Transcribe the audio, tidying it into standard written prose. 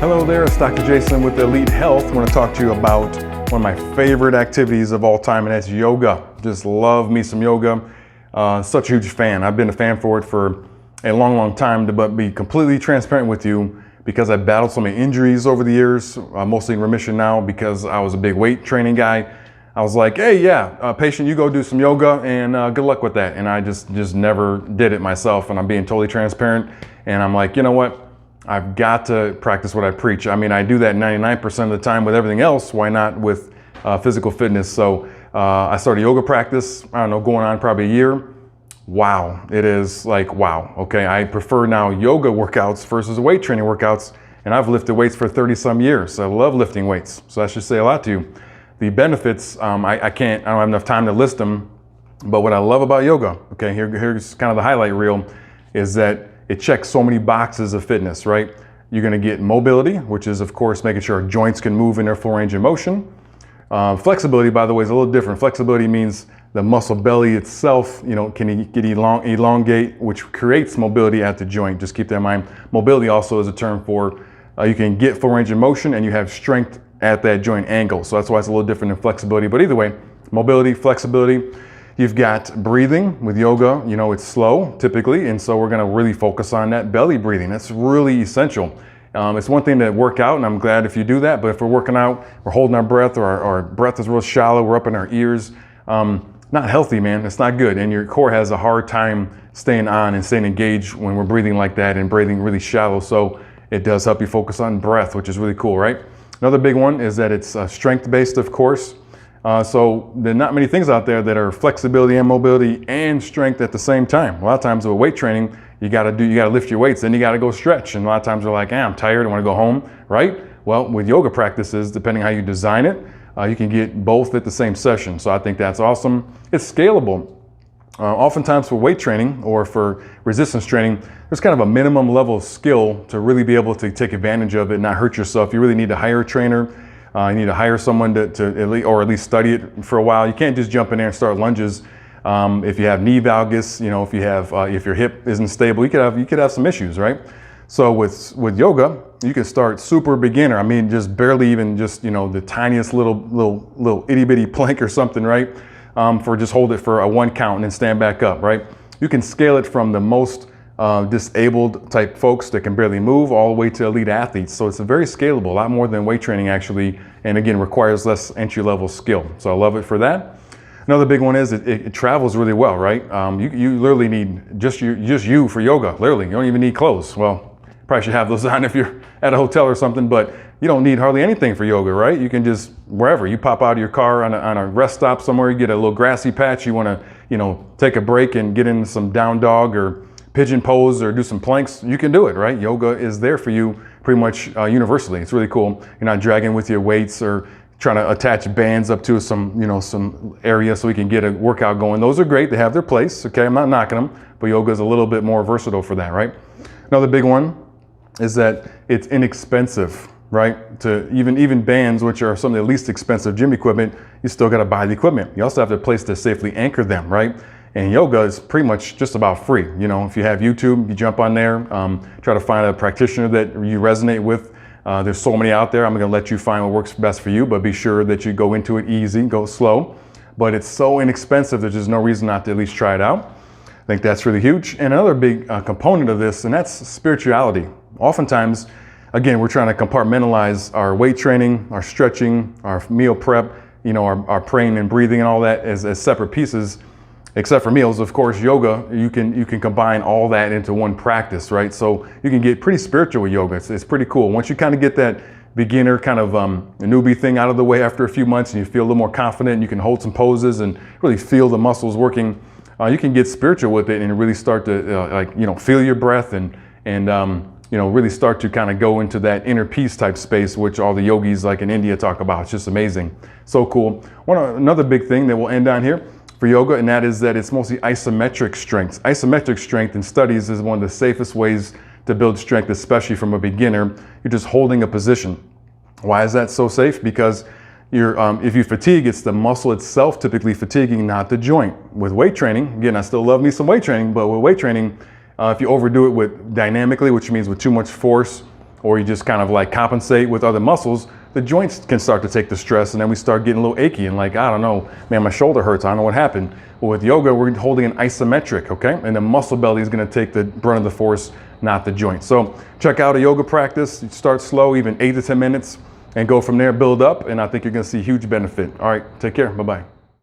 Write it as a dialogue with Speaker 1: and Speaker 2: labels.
Speaker 1: Hello there, it's Dr. Jason with Elite Health. I want to talk to you about one of my favorite activities of all time, and that's yoga. Just love me some yoga. Such a huge fan. I've been a fan for it for a long time, but be completely transparent with you because I battled so many injuries over the years, mostly in remission now because I was a big weight training guy. I was like, hey, patient, you go do some yoga and good luck with that. And I just never did it myself, and I'm being totally transparent. And I'm like, you know what? I've got to practice what I preach. I mean, I do that 99% of the time with everything else. Why not with physical fitness? So I started yoga practice, I don't know, going on probably a year. Wow, it is like, wow. Okay, I prefer now yoga workouts versus weight training workouts. And I've lifted weights for 30 some years. I love lifting weights. So that should say a lot to you. The benefits, I don't have enough time to list them. But what I love about yoga, okay, here's kind of the highlight reel, is that it checks so many boxes of fitness, right? You're gonna get mobility, which is of course making sure our joints can move in their full range of motion. Flexibility, by the way, is a little different. Flexibility means the muscle belly itself, can elongate, which creates mobility at the joint. Just keep that in mind. Mobility also is a term for you can get full range of motion and you have strength at that joint angle. So that's why it's a little different than flexibility. But either way, mobility, flexibility. You've got breathing with yoga, it's slow typically, and so we're gonna really focus on that belly breathing. That's really essential. It's one thing to work out, and I'm glad if you do that, but if we're working out, we're holding our breath, or our breath is real shallow, we're up in our ears, not healthy, man, it's not good, and your core has a hard time staying on and staying engaged when we're breathing like that and breathing really shallow, so it does help you focus on breath, which is really cool, right? Another big one is that it's strength-based, of course. So there are not many things out there that are flexibility and mobility and strength at the same time. A lot of times with weight training, you gotta lift your weights, then you gotta go stretch. And a lot of times they're like, I'm tired, I wanna go home, right? Well, with yoga practices, depending how you design it, you can get both at the same session. So I think that's awesome. It's scalable. Oftentimes for weight training or for resistance training, there's kind of a minimum level of skill to really be able to take advantage of it and not hurt yourself. You really need to hire a trainer. You need to hire someone to at least study it for a while. You can't just jump in there and start lunges. If you have knee valgus, if your hip isn't stable, you could have some issues, right? So with yoga, you can start super beginner. I mean, just barely even the tiniest little itty bitty plank or something, right? For just hold it for a 1 count and then stand back up, right? You can scale it from the most disabled type folks that can barely move all the way to elite athletes. So it's very scalable, a lot more than weight training actually, and again, requires less entry-level skill. So I love it for that. Another big one is it travels really well, right? You literally need just you for yoga, literally. You don't even need clothes. Well, probably should have those on if you're at a hotel or something, but you don't need hardly anything for yoga, right? You can just, wherever, you pop out of your car on a rest stop somewhere, you get a little grassy patch, you wanna, take a break and get in some down dog or pigeon pose or do some planks, you can do it, right? Yoga is there for you pretty much universally. It's really cool. You're not dragging with your weights or trying to attach bands up to some area so we can get a workout going. Those are great, they have their place, okay? I'm not knocking them, but yoga is a little bit more versatile for that, right? Another big one is that it's inexpensive, right? To even bands, which are some of the least expensive gym equipment, you still gotta buy the equipment. You also have a place to safely anchor them, right? And yoga is pretty much just about free. If you have YouTube, you jump on there, try to find a practitioner that you resonate with. There's so many out there. I'm gonna let you find what works best for you, but be sure that you go into it easy, go slow. But it's so inexpensive, there's just no reason not to at least try it out. I think that's really huge. And another big component of this, and that's spirituality. Oftentimes, again, we're trying to compartmentalize our weight training, our stretching, our meal prep, our praying and breathing and all that as separate pieces. Except for meals, of course, yoga, you can combine all that into one practice, right? So you can get pretty spiritual with yoga. It's pretty cool. Once you kind of get that beginner kind of newbie thing out of the way after a few months and you feel a little more confident, you can hold some poses and really feel the muscles working, you can get spiritual with it and really start to feel your breath and really start to kind of go into that inner peace type space, which all the yogis like in India talk about. It's just amazing. So cool. Another big thing that we'll end on here for yoga, and that is that it's mostly isometric strength. Isometric strength in studies is one of the safest ways to build strength, especially from a beginner. You're just holding a position. Why is that so safe? Because if you fatigue, it's the muscle itself typically fatiguing, not the joint. With weight training, again, I still love me some weight training, but with weight training, if you overdo it dynamically, which means with too much force or you just kind of like compensate with other muscles, the joints can start to take the stress, and then we start getting a little achy and like, I don't know, man, my shoulder hurts, I don't know what happened. Well, with yoga, we're holding an isometric, okay? And the muscle belly is gonna take the brunt of the force, not the joint. So check out a yoga practice. You start slow, even 8 to 10 minutes, and go from there, build up, and I think you're gonna see huge benefit. All right, take care, bye-bye.